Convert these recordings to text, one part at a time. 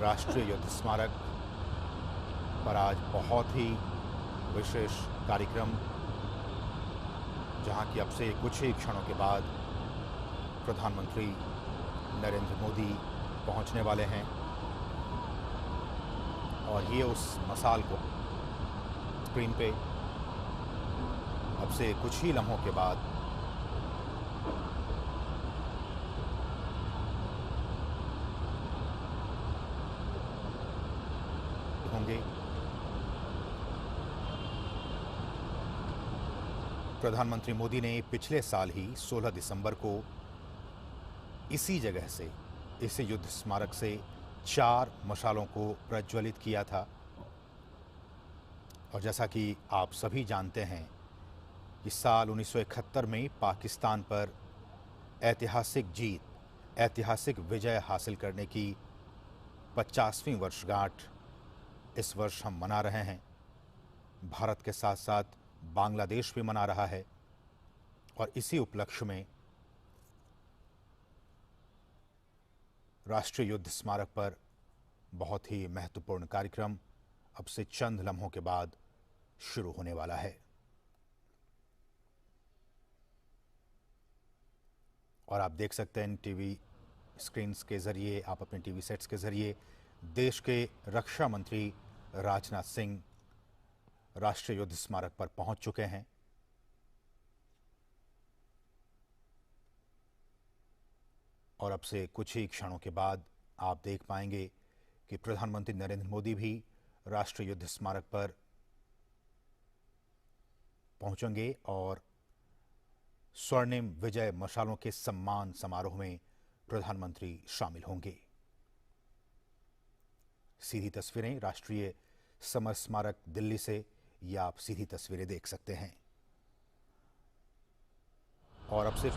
राष्ट्रीय युद्ध स्मारक पर आज बहुत ही विशेष कार्यक्रम, जहां की अब से कुछ ही क्षणों के बाद प्रधानमंत्री नरेंद्र मोदी पहुंचने वाले हैं और ये उस मसाल को स्क्रीन पे अब से कुछ ही लम्हों के बाद होंगे। प्रधानमंत्री मोदी ने पिछले साल ही 16 दिसंबर को इसी जगह से, इस युद्ध स्मारक से 4 मशालों को प्रज्वलित किया था। और जैसा कि आप सभी जानते हैं कि साल 1971 में पाकिस्तान पर ऐतिहासिक जीत, ऐतिहासिक विजय हासिल करने की 50वीं वर्षगांठ इस वर्ष हम मना रहे हैं। भारत के साथ साथ बांग्लादेश भी मना रहा है और इसी उपलक्ष्य में राष्ट्रीय युद्ध स्मारक पर बहुत ही महत्वपूर्ण कार्यक्रम अब से चंद लम्हों के बाद शुरू होने वाला है। और आप देख सकते हैं टीवी स्क्रीन्स के जरिए, आप अपने टीवी सेट्स के जरिए, देश के रक्षा मंत्री राजनाथ सिंह राष्ट्रीय युद्ध स्मारक पर पहुंच चुके हैं। और अब से कुछ ही क्षणों के बाद आप देख पाएंगे कि प्रधानमंत्री नरेंद्र मोदी भी राष्ट्रीय युद्ध स्मारक पर पहुंचेंगे और स्वर्णिम विजय मशालों के सम्मान समारोह में प्रधानमंत्री शामिल होंगे। सीधी तस्वीरें राष्ट्रीय समर स्मारक दिल्ली से, या आप सीधी तस्वीरें देख सकते हैं। और अब से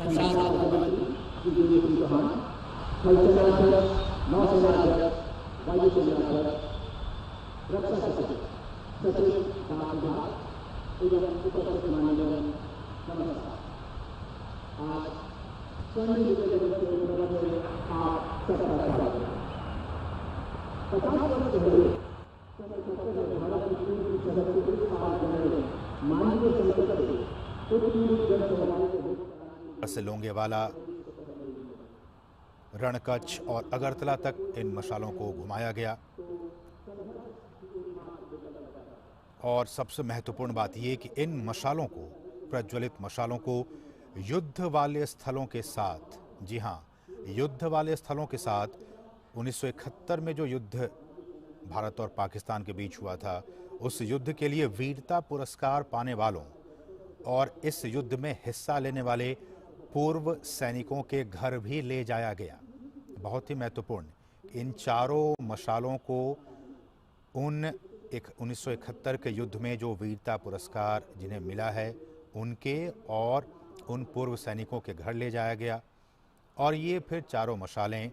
से लोंगेवाला, रणकच्छ और अगरतला तक इन मशालों को घुमाया गया। और सबसे महत्वपूर्ण बात यह कि इन मशालों को, प्रज्वलित मशालों को युद्ध वाले स्थलों के साथ, जी हां, युद्ध वाले स्थलों के साथ 1971 में जो युद्ध भारत और पाकिस्तान के बीच हुआ था, उस युद्ध के लिए वीरता पुरस्कार पाने वालों और इस युद्ध में हिस्सा लेने वाले पूर्व सैनिकों के घर भी ले जाया गया। बहुत ही महत्वपूर्ण, इन चारों मशालों को उन 1971 के युद्ध में जो वीरता पुरस्कार जिन्हें मिला है, उनके और उन पूर्व सैनिकों के घर ले जाया गया। और ये फिर चारों मशालें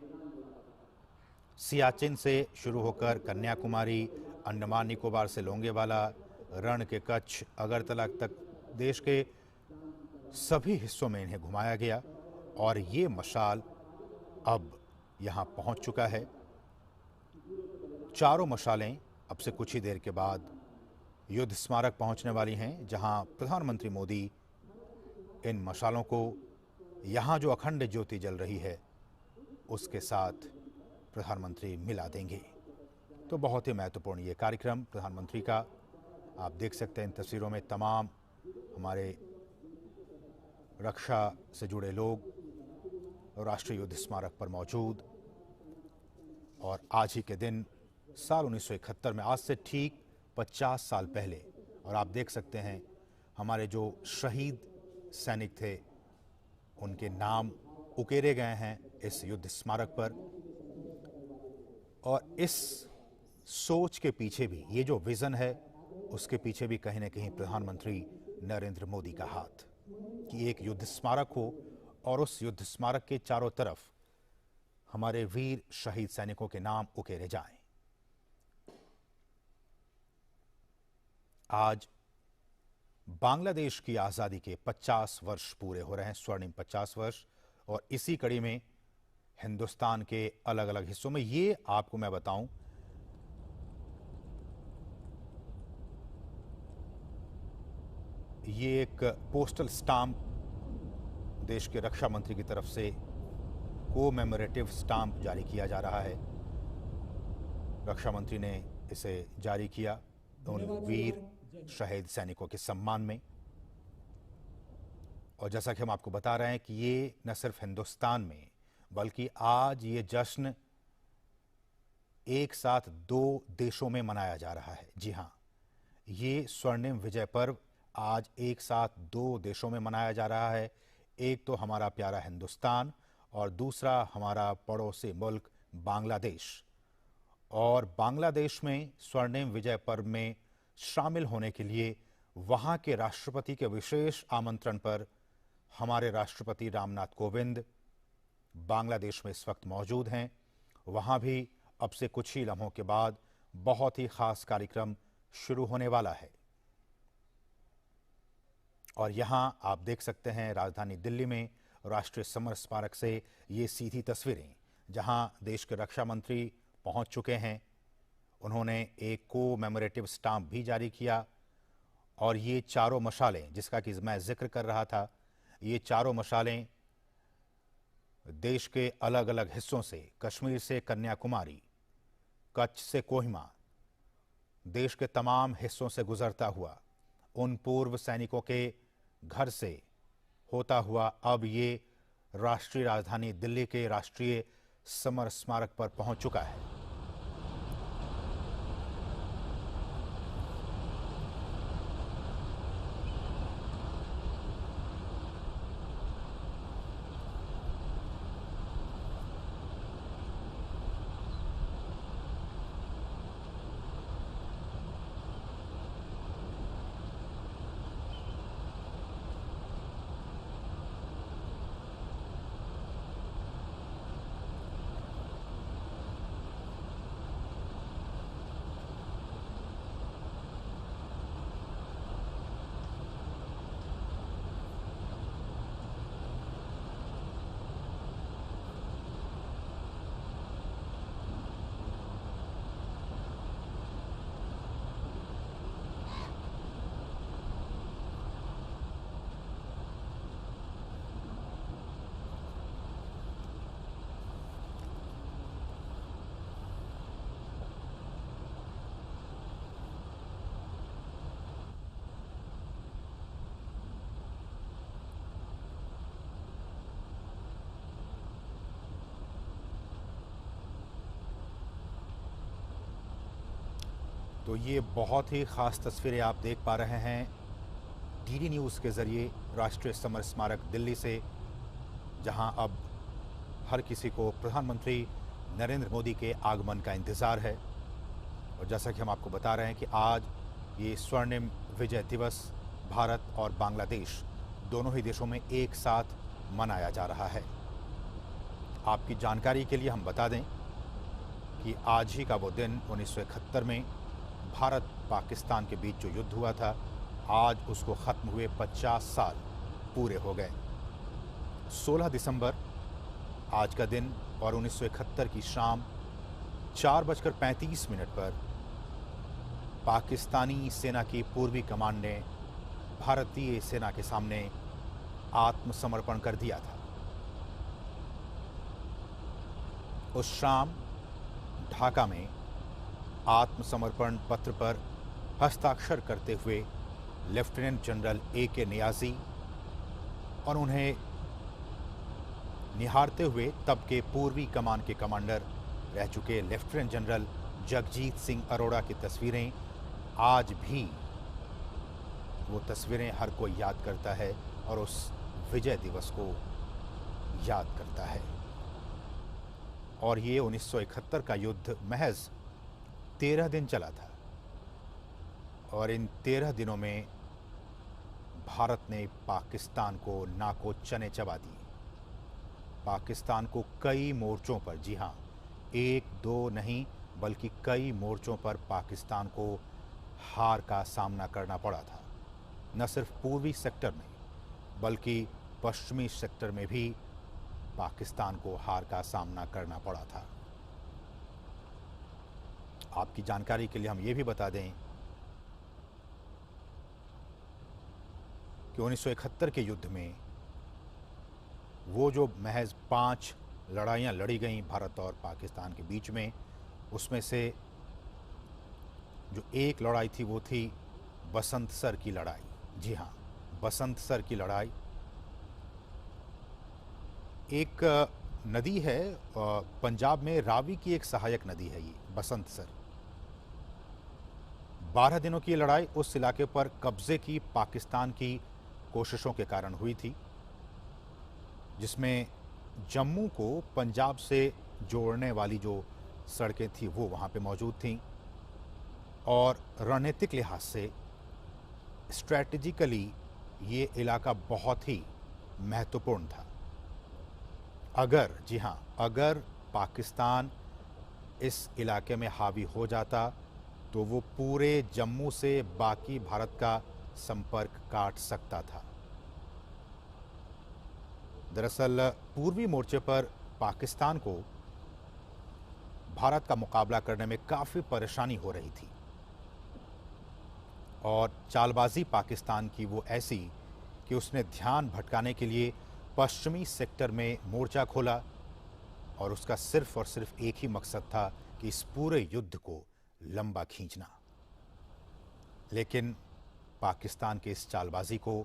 सियाचिन से शुरू होकर कन्याकुमारी, अंडमान निकोबार से लोंगेवाला, रण के कच्छ, अगरतला तक देश के सभी हिस्सों में इन्हें घुमाया गया। और ये मशाल अब यहाँ पहुँच चुका है। चारों मशालें अब से कुछ ही देर के बाद युद्ध स्मारक पहुँचने वाली हैं, जहाँ प्रधानमंत्री मोदी इन मशालों को, यहाँ जो अखंड ज्योति जल रही है, उसके साथ प्रधानमंत्री मिला देंगे। तो बहुत ही महत्वपूर्ण ये कार्यक्रम प्रधानमंत्री का, आप देख सकते हैं इन तस्वीरों में तमाम हमारे रक्षा से जुड़े लोग राष्ट्रीय युद्ध स्मारक पर मौजूद। और आज ही के दिन साल 1971 में, आज से ठीक 50 साल पहले, और आप देख सकते हैं हमारे जो शहीद सैनिक थे, उनके नाम उकेरे गए हैं इस युद्ध स्मारक पर। और इस सोच के पीछे भी, ये जो विजन है, उसके पीछे भी कहीं ना कहीं प्रधानमंत्री नरेंद्र मोदी का हाथ, कि एक युद्ध स्मारक हो और उस युद्ध स्मारक के चारों तरफ हमारे वीर शहीद सैनिकों के नाम उकेरे जाएं। आज बांग्लादेश की आजादी के 50 वर्ष पूरे हो रहे हैं, स्वर्णिम 50 वर्ष। और इसी कड़ी में हिंदुस्तान के अलग अलग हिस्सों में, ये आपको मैं बताऊं, ये एक पोस्टल स्टाम्प देश के रक्षा मंत्री की तरफ से कोमेमोरेटिव स्टाम्प जारी किया जा रहा है। रक्षा मंत्री ने इसे जारी किया उन वीर शहीद सैनिकों के सम्मान में। और जैसा कि हम आपको बता रहे हैं कि ये न सिर्फ हिंदुस्तान में बल्कि आज ये जश्न एक साथ दो देशों में मनाया जा रहा है। जी हाँ, ये स्वर्णिम विजय पर्व आज एक साथ दो देशों में मनाया जा रहा है। एक तो हमारा प्यारा हिंदुस्तान और दूसरा हमारा पड़ोसी मुल्क बांग्लादेश। और बांग्लादेश में स्वर्णिम विजय पर्व में शामिल होने के लिए वहां के राष्ट्रपति के विशेष आमंत्रण पर हमारे राष्ट्रपति रामनाथ कोविंद बांग्लादेश में इस वक्त मौजूद हैं। वहां भी अब से कुछ ही लम्हों के बाद बहुत ही खास कार्यक्रम शुरू होने वाला है। और यहां आप देख सकते हैं राजधानी दिल्ली में राष्ट्रीय समर स्मारक से ये सीधी तस्वीरें, जहां देश के रक्षा मंत्री पहुंच चुके हैं। उन्होंने एक कोमेमोरेटिव स्टाम्प भी जारी किया और ये चारों मशालें, जिसका कि मैं जिक्र कर रहा था, ये चारों मशालें देश के अलग अलग हिस्सों से, कश्मीर से कन्याकुमारी, कच्छ से कोहिमा, देश के तमाम हिस्सों से गुजरता हुआ उन पूर्व सैनिकों के घर से होता हुआ अब ये राष्ट्रीय राजधानी दिल्ली के राष्ट्रीय समर स्मारक पर पहुंच चुका है। तो ये बहुत ही ख़ास तस्वीरें आप देख पा रहे हैं डीडी न्यूज़ के ज़रिए राष्ट्रीय समर स्मारक दिल्ली से, जहां अब हर किसी को प्रधानमंत्री नरेंद्र मोदी के आगमन का इंतज़ार है। और जैसा कि हम आपको बता रहे हैं कि आज ये स्वर्णिम विजय दिवस भारत और बांग्लादेश दोनों ही देशों में एक साथ मनाया जा रहा है। आपकी जानकारी के लिए हम बता दें कि आज ही का वो दिन 1971 में भारत पाकिस्तान के बीच जो युद्ध हुआ था, आज उसको ख़त्म हुए 50 साल पूरे हो गए। 16 दिसंबर आज का दिन और 1971 की शाम 4:35 पर पाकिस्तानी सेना की पूर्वी कमान ने भारतीय सेना के सामने आत्मसमर्पण कर दिया था। उस शाम ढाका में आत्मसमर्पण पत्र पर हस्ताक्षर करते हुए लेफ्टिनेंट जनरल A.K. नियाज़ी और उन्हें निहारते हुए तब के पूर्वी कमान के कमांडर रह चुके लेफ्टिनेंट जनरल जगजीत सिंह अरोड़ा की तस्वीरें आज भी, वो तस्वीरें हर कोई याद करता है और उस विजय दिवस को याद करता है। और ये 1971 का युद्ध महज 13 दिन चला था और इन 13 दिनों में भारत ने पाकिस्तान को नाको चने चबा दिए। पाकिस्तान को कई मोर्चों पर, जी हाँ, एक दो नहीं बल्कि कई मोर्चों पर पाकिस्तान को हार का सामना करना पड़ा था। न सिर्फ पूर्वी सेक्टर में बल्कि पश्चिमी सेक्टर में भी पाकिस्तान को हार का सामना करना पड़ा था। आपकी जानकारी के लिए हम ये भी बता दें कि 1971 के युद्ध में वो जो महज 5 लड़ाइयाँ लड़ी गईं भारत और पाकिस्तान के बीच में, उसमें से जो एक लड़ाई थी वो थी बसंत सर की लड़ाई। जी हाँ, बसंत सर की लड़ाई। एक नदी है पंजाब में, रावी की एक सहायक नदी है ये बसंत सर। 12 दिनों की लड़ाई उस इलाके पर कब्जे की पाकिस्तान की कोशिशों के कारण हुई थी, जिसमें जम्मू को पंजाब से जोड़ने वाली जो सड़कें थी वो वहाँ पे मौजूद थीं और रणनीतिक लिहाज से स्ट्रैटेजिकली ये इलाका बहुत ही महत्वपूर्ण था। अगर, जी हाँ, अगर पाकिस्तान इस इलाके में हावी हो जाता तो वो पूरे जम्मू से बाकी भारत का संपर्क काट सकता था। दरअसल पूर्वी मोर्चे पर पाकिस्तान को भारत का मुकाबला करने में काफ़ी परेशानी हो रही थी और चालबाजी पाकिस्तान की वो ऐसी कि उसने ध्यान भटकाने के लिए पश्चिमी सेक्टर में मोर्चा खोला और उसका सिर्फ और सिर्फ एक ही मकसद था कि इस पूरे युद्ध को लंबा खींचना। लेकिन पाकिस्तान के इस चालबाजी को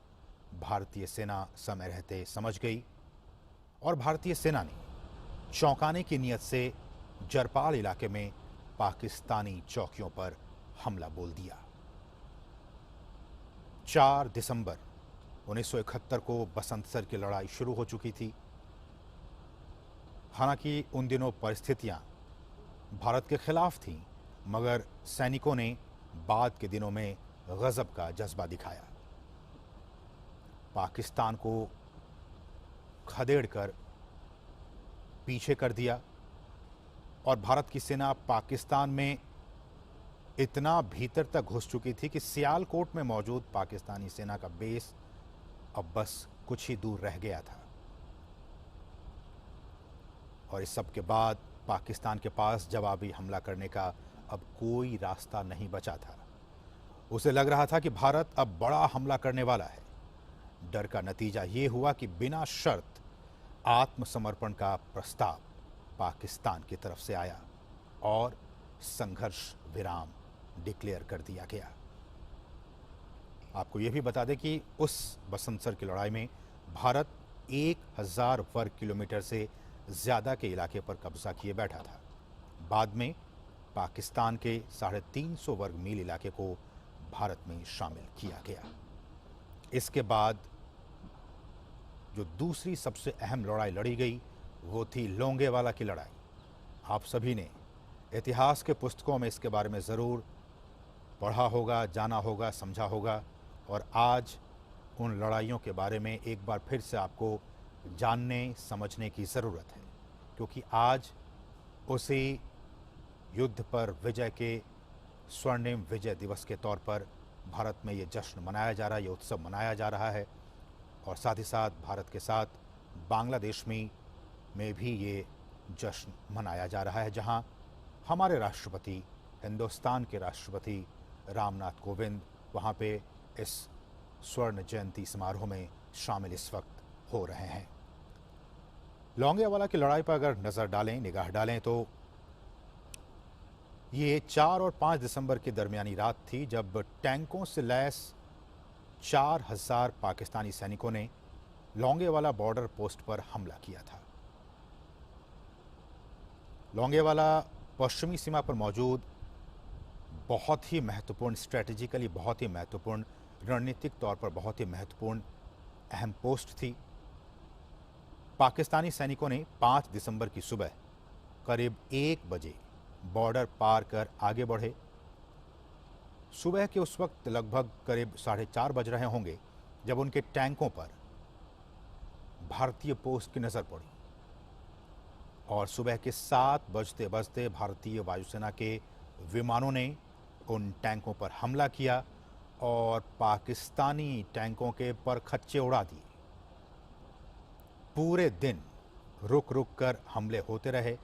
भारतीय सेना समय रहते समझ गई और भारतीय सेना ने चौंकाने की नीयत से जरपाल इलाके में पाकिस्तानी चौकियों पर हमला बोल दिया। 4 दिसंबर 1971 को बसंत सर की लड़ाई शुरू हो चुकी थी। हालांकि उन दिनों परिस्थितियां भारत के खिलाफ थीं, मगर सैनिकों ने बाद के दिनों में गजब का जज्बा दिखाया। पाकिस्तान को खदेड़कर पीछे कर दिया और भारत की सेना पाकिस्तान में इतना भीतर तक घुस चुकी थी कि सियालकोट में मौजूद पाकिस्तानी सेना का बेस अब बस कुछ ही दूर रह गया था। और इस सब के बाद पाकिस्तान के पास जवाबी हमला करने का अब कोई रास्ता नहीं बचा था। उसे लग रहा था कि भारत अब बड़ा हमला करने वाला है। डर का नतीजा ये हुआ कि बिना शर्त आत्मसमर्पण का प्रस्ताव पाकिस्तान की तरफ से आया और संघर्ष विराम डिक्लेयर कर दिया गया। आपको यह भी बता दें कि उस बसंत सर की लड़ाई में भारत 1000 वर्ग किलोमीटर से ज़्यादा के इलाके पर कब्जा किए बैठा था। बाद में पाकिस्तान के 350 वर्ग मील इलाके को भारत में शामिल किया गया। इसके बाद जो दूसरी सबसे अहम लड़ाई लड़ी गई वो थी लोंगेवाला की लड़ाई। आप सभी ने इतिहास के पुस्तकों में इसके बारे में ज़रूर पढ़ा होगा, जाना होगा, समझा होगा और आज उन लड़ाइयों के बारे में एक बार फिर से आपको जानने समझने की ज़रूरत है, क्योंकि आज उसी युद्ध पर विजय के स्वर्णिम विजय दिवस के तौर पर भारत में ये जश्न मनाया जा रहा है, ये उत्सव मनाया जा रहा है और साथ ही साथ भारत के साथ बांग्लादेश में भी ये जश्न मनाया जा रहा है, जहां हमारे राष्ट्रपति, हिंदुस्तान के राष्ट्रपति रामनाथ कोविंद वहां पे इस स्वर्ण जयंती समारोह में शामिल इस वक्त हो रहे हैं। लोंगेवाला की लड़ाई पर अगर नज़र डालें, निगाह डालें तो ये 4 और 5 दिसंबर की दरमियानी रात थी जब टैंकों से लैस 4000 पाकिस्तानी सैनिकों ने लोंगेवाला बॉर्डर पोस्ट पर हमला किया था। लोंगेवाला पश्चिमी सीमा पर मौजूद बहुत ही महत्वपूर्ण, स्ट्रेटेजिकली बहुत ही महत्वपूर्ण, रणनीतिक तौर पर बहुत ही महत्वपूर्ण अहम पोस्ट थी। पाकिस्तानी सैनिकों ने 5 दिसंबर की सुबह करीब 1 बजे बॉर्डर पार कर आगे बढ़े। सुबह के उस वक्त लगभग करीब 4:30 बज रहे होंगे जब उनके टैंकों पर भारतीय पोस्ट की नज़र पड़ी और सुबह के 7 बजते बजते भारतीय वायुसेना के विमानों ने उन टैंकों पर हमला किया और पाकिस्तानी टैंकों के परखच्चे उड़ा दिए। पूरे दिन रुक रुक कर हमले होते रहे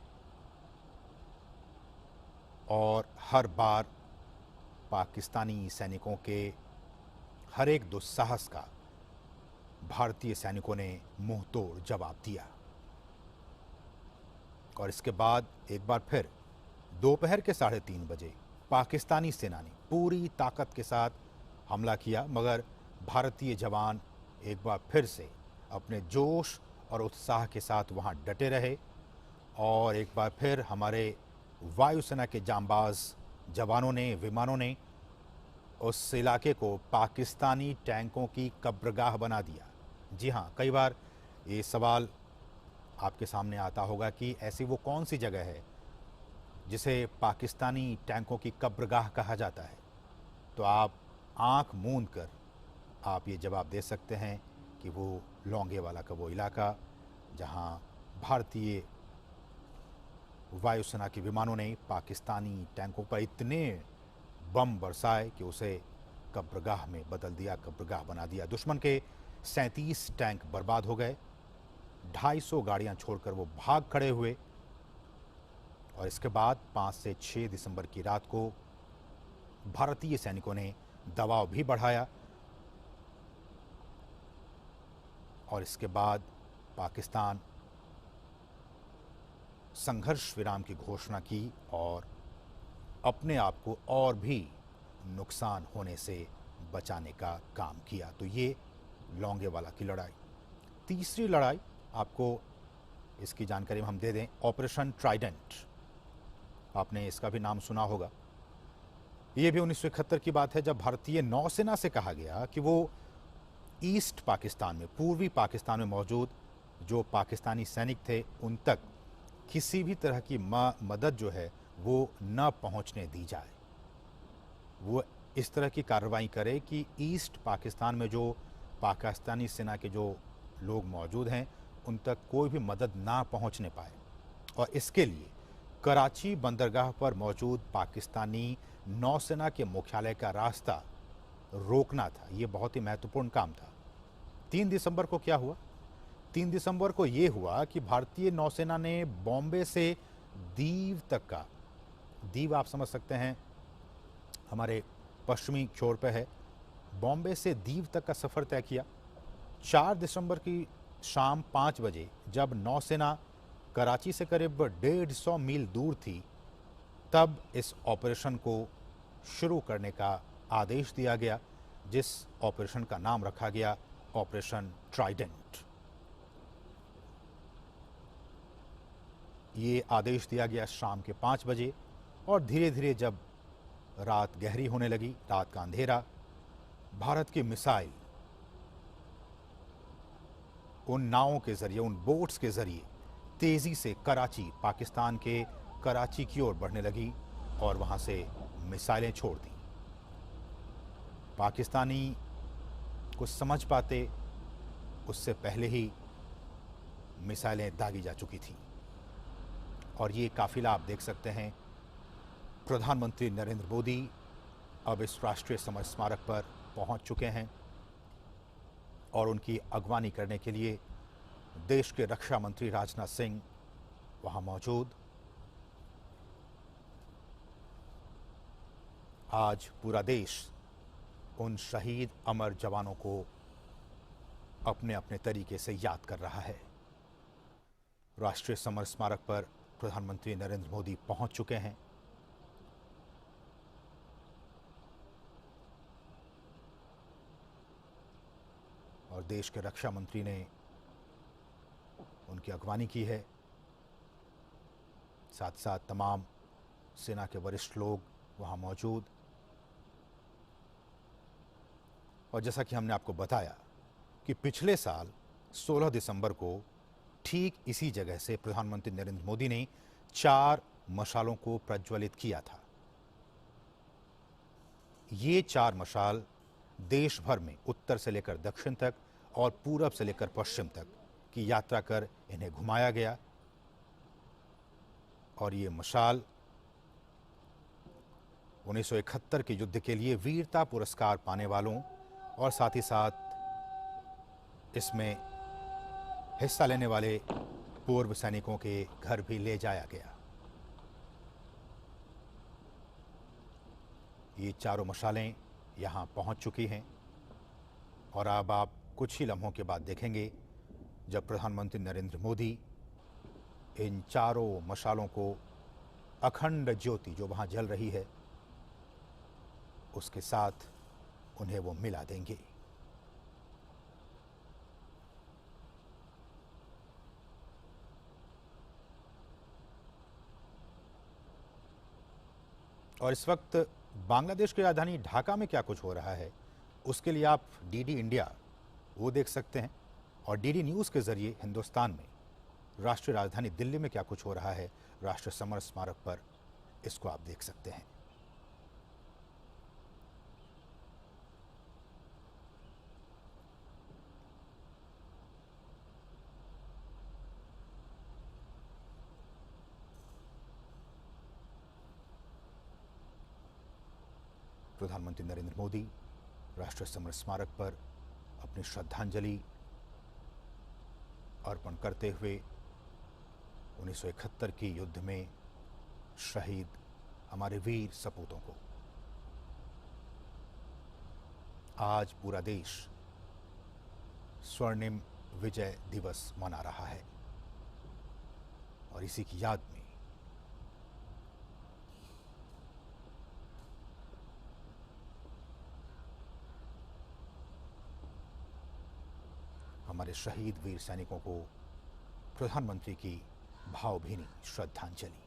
और हर बार पाकिस्तानी सैनिकों के हर एक दुस्साहस का भारतीय सैनिकों ने मुंह तोड़ जवाब दिया। और इसके बाद एक बार फिर दोपहर के 3:30 बजे पाकिस्तानी सेना ने पूरी ताकत के साथ हमला किया, मगर भारतीय जवान एक बार फिर से अपने जोश और उत्साह के साथ वहां डटे रहे और एक बार फिर हमारे वायुसेना के जांबाज जवानों ने, विमानों ने उस इलाके को पाकिस्तानी टैंकों की कब्रगाह बना दिया। जी हाँ, कई बार ये सवाल आपके सामने आता होगा कि ऐसी वो कौन सी जगह है जिसे पाकिस्तानी टैंकों की कब्रगाह कहा जाता है। तो आप आंख मूंद कर आप ये जवाब दे सकते हैं कि वो लौंगेवाला का वो इलाका जहां भारतीय वायुसेना के विमानों ने पाकिस्तानी टैंकों पर इतने बम बरसाए कि उसे कब्रगाह में बदल दिया, कब्रगाह बना दिया। दुश्मन के 37 टैंक बर्बाद हो गए, 250 गाड़ियां छोड़कर वो भाग खड़े हुए। और इसके बाद 5 से 6 दिसंबर की रात को भारतीय सैनिकों ने दबाव भी बढ़ाया और इसके बाद पाकिस्तान संघर्ष विराम की घोषणा की और अपने आप को और भी नुकसान होने से बचाने का काम किया। तो ये लौंगेवाला की लड़ाई। तीसरी लड़ाई आपको इसकी जानकारी हम दे दें, ऑपरेशन ट्राइडेंट। आपने इसका भी नाम सुना होगा। ये भी 1971 की बात है जब भारतीय नौसेना से कहा गया कि वो ईस्ट पाकिस्तान में, पूर्वी पाकिस्तान में मौजूद जो पाकिस्तानी सैनिक थे उन तक किसी भी तरह की मदद जो है वो न पहुंचने दी जाए। वो इस तरह की कार्रवाई करे कि ईस्ट पाकिस्तान में जो पाकिस्तानी सेना के जो लोग मौजूद हैं उन तक कोई भी मदद ना पहुंचने पाए। और इसके लिए कराची बंदरगाह पर मौजूद पाकिस्तानी नौसेना के मुख्यालय का रास्ता रोकना था। ये बहुत ही महत्वपूर्ण काम था। 3 दिसंबर को क्या हुआ? 3 दिसंबर को ये हुआ कि भारतीय नौसेना ने बॉम्बे से दीव तक का, दीव आप समझ सकते हैं हमारे पश्चिमी छोर पे है, बॉम्बे से दीव तक का सफ़र तय किया। 4 दिसंबर की शाम 5 बजे जब नौसेना कराची से करीब 150 मील दूर थी तब इस ऑपरेशन को शुरू करने का आदेश दिया गया, जिस ऑपरेशन का नाम रखा गया ऑपरेशन ट्राइडेंट। ये आदेश दिया गया शाम के 5 बजे और धीरे धीरे जब रात गहरी होने लगी, रात का अंधेरा, भारत की मिसाइल उन नावों के जरिए, उन बोट्स के जरिए तेजी से कराची, पाकिस्तान के कराची की ओर बढ़ने लगी और वहां से मिसाइलें छोड़ दी। पाकिस्तानी कुछ समझ पाते उससे पहले ही मिसाइलें दागी जा चुकी थी। और ये काफिला आप देख सकते हैं, प्रधानमंत्री नरेंद्र मोदी अब इस राष्ट्रीय समर स्मारक पर पहुंच चुके हैं और उनकी अगवानी करने के लिए देश के रक्षा मंत्री राजनाथ सिंह वहां मौजूद। आज पूरा देश उन शहीद अमर जवानों को अपने अपने तरीके से याद कर रहा है। राष्ट्रीय समर स्मारक पर प्रधानमंत्री नरेंद्र मोदी पहुंच चुके हैं। और देश के रक्षा मंत्री ने उनकी अगवानी की है। साथ साथ तमाम सेना के वरिष्ठ लोग वहां मौजूद। और जैसा कि हमने आपको बताया कि पिछले साल 16 दिसंबर को ठीक इसी जगह से प्रधानमंत्री नरेंद्र मोदी ने 4 मशालों को प्रज्वलित किया था। ये 4 मशाल देश भर में उत्तर से लेकर दक्षिण तक और पूरब से लेकर पश्चिम तक की यात्रा कर इन्हें घुमाया गया। और ये मशाल 1971 के युद्ध के लिए वीरता पुरस्कार पाने वालों और साथ ही साथ इसमें हिस्सा लेने वाले पूर्व सैनिकों के घर भी ले जाया गया। ये चारों मशालें यहां पहुंच चुकी हैं और अब आप कुछ ही लम्हों के बाद देखेंगे जब प्रधानमंत्री नरेंद्र मोदी इन चारों मशालों को अखंड ज्योति जो वहां जल रही है उसके साथ उन्हें वो मिला देंगे। और इस वक्त बांग्लादेश की राजधानी ढाका में क्या कुछ हो रहा है उसके लिए आप डीडी इंडिया वो देख सकते हैं और डीडी न्यूज़ के जरिए हिंदुस्तान में राष्ट्रीय राजधानी दिल्ली में क्या कुछ हो रहा है राष्ट्रीय समर स्मारक पर, इसको आप देख सकते हैं। प्रधानमंत्री नरेंद्र मोदी राष्ट्रीय समर स्मारक पर अपनी श्रद्धांजलि अर्पण करते हुए 1971 की युद्ध में शहीद हमारे वीर सपूतों को आज पूरा देश स्वर्णिम विजय दिवस मना रहा है और इसी की याद में हमारे शहीद वीर सैनिकों को प्रधानमंत्री की भावभीनी श्रद्धांजलि।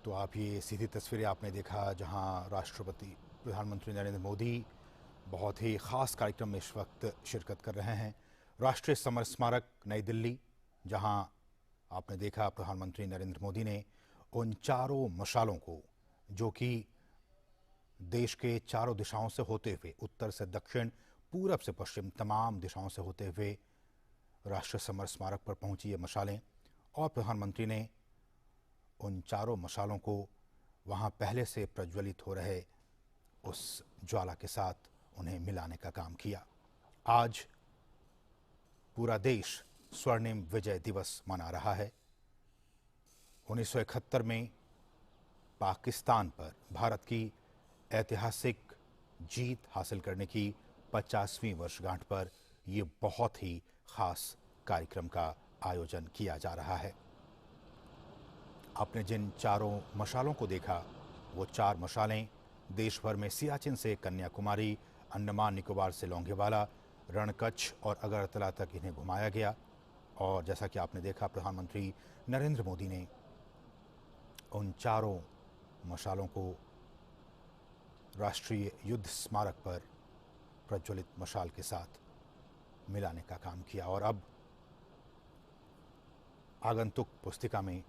तो आप ये सीधी तस्वीरें आपने देखा जहां राष्ट्रपति प्रधानमंत्री नरेंद्र मोदी बहुत ही ख़ास कार्यक्रम में इस वक्त शिरकत कर रहे हैं। राष्ट्रीय समर स्मारक नई दिल्ली, जहां आपने देखा प्रधानमंत्री नरेंद्र मोदी ने उन चारों मशालों को, जो कि देश के चारों दिशाओं से होते हुए, उत्तर से दक्षिण, पूरब से पश्चिम, तमाम दिशाओं से होते हुए राष्ट्रीय समर स्मारक पर पहुंची ये मशालें, और प्रधानमंत्री ने उन चारों मशालों को वहां पहले से प्रज्वलित हो रहे उस ज्वाला के साथ उन्हें मिलाने का काम किया। आज पूरा देश स्वर्णिम विजय दिवस मना रहा है। 1971 में पाकिस्तान पर भारत की ऐतिहासिक जीत हासिल करने की 50वीं वर्षगांठ पर यह बहुत ही खास कार्यक्रम का आयोजन किया जा रहा है। आपने जिन चारों मशालों को देखा, वो चार मशालें देश भर में सियाचिन से कन्याकुमारी, अंडमान निकोबार से लोंगेवाला, रणकच्छ और अगरतला तक इन्हें घुमाया गया। और जैसा कि आपने देखा, प्रधानमंत्री नरेंद्र मोदी ने उन चारों मशालों को राष्ट्रीय युद्ध स्मारक पर प्रज्वलित मशाल के साथ मिलाने का काम किया। और अब आगंतुक पुस्तिका में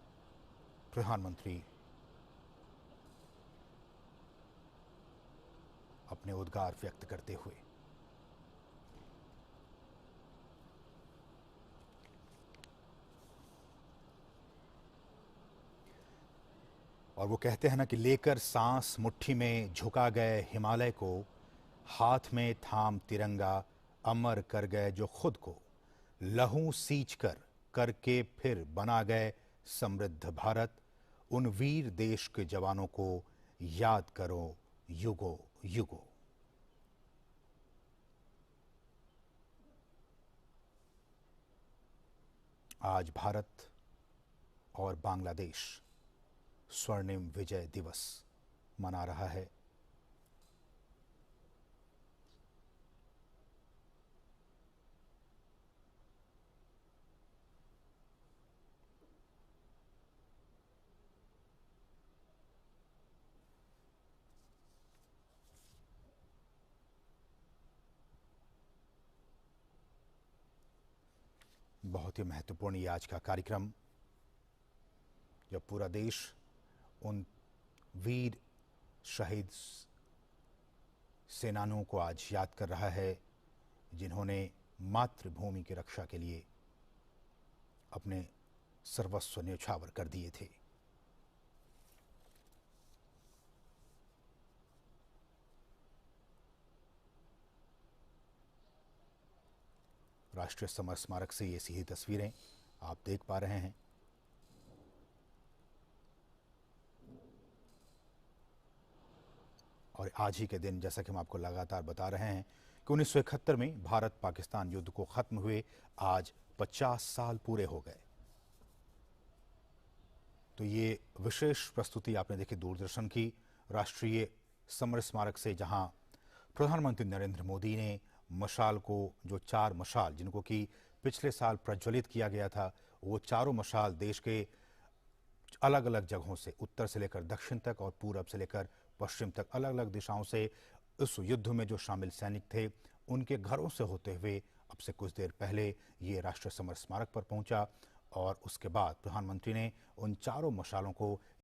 प्रधानमंत्री अपने उद्गार व्यक्त करते हुए और वो कहते हैं ना कि लेकर सांस मुट्ठी में झुका गए हिमालय को, हाथ में थाम तिरंगा अमर कर गए जो खुद को, लहू सींच कर करके फिर बना गए समृद्ध भारत। उन वीर देश के जवानों को याद करो युगों युगों। आज भारत और बांग्लादेश स्वर्णिम विजय दिवस मना रहा है। बहुत ही महत्वपूर्ण ये आज का कार्यक्रम, जब पूरा देश उन वीर शहीद सेनानियों को आज याद कर रहा है, जिन्होंने मातृभूमि की रक्षा के लिए अपने सर्वस्व न्यौछावर कर दिए थे। राष्ट्रीय समर स्मारक से ये सीधी तस्वीरें आप देख पा रहे हैं। और आज ही के दिन, जैसा कि हम आपको लगातार बता रहे हैं कि 1971 में भारत पाकिस्तान युद्ध को खत्म हुए आज 50 साल पूरे हो गए। तो ये विशेष प्रस्तुति आपने देखी दूरदर्शन की राष्ट्रीय समर स्मारक से, जहां प्रधानमंत्री नरेंद्र मोदी ने मशाल को, जो चार मशाल जिनको कि पिछले साल प्रज्वलित किया गया था, वो चारों मशाल देश के अलग अलग जगहों से, उत्तर से लेकर दक्षिण तक और पूरब से लेकर पश्चिम तक, अलग अलग दिशाओं से उस युद्ध में जो शामिल सैनिक थे उनके घरों से होते हुए अब से कुछ देर पहले ये राष्ट्रीय समर स्मारक पर पहुंचा। और उसके बाद प्रधानमंत्री ने उन चारों मशालों को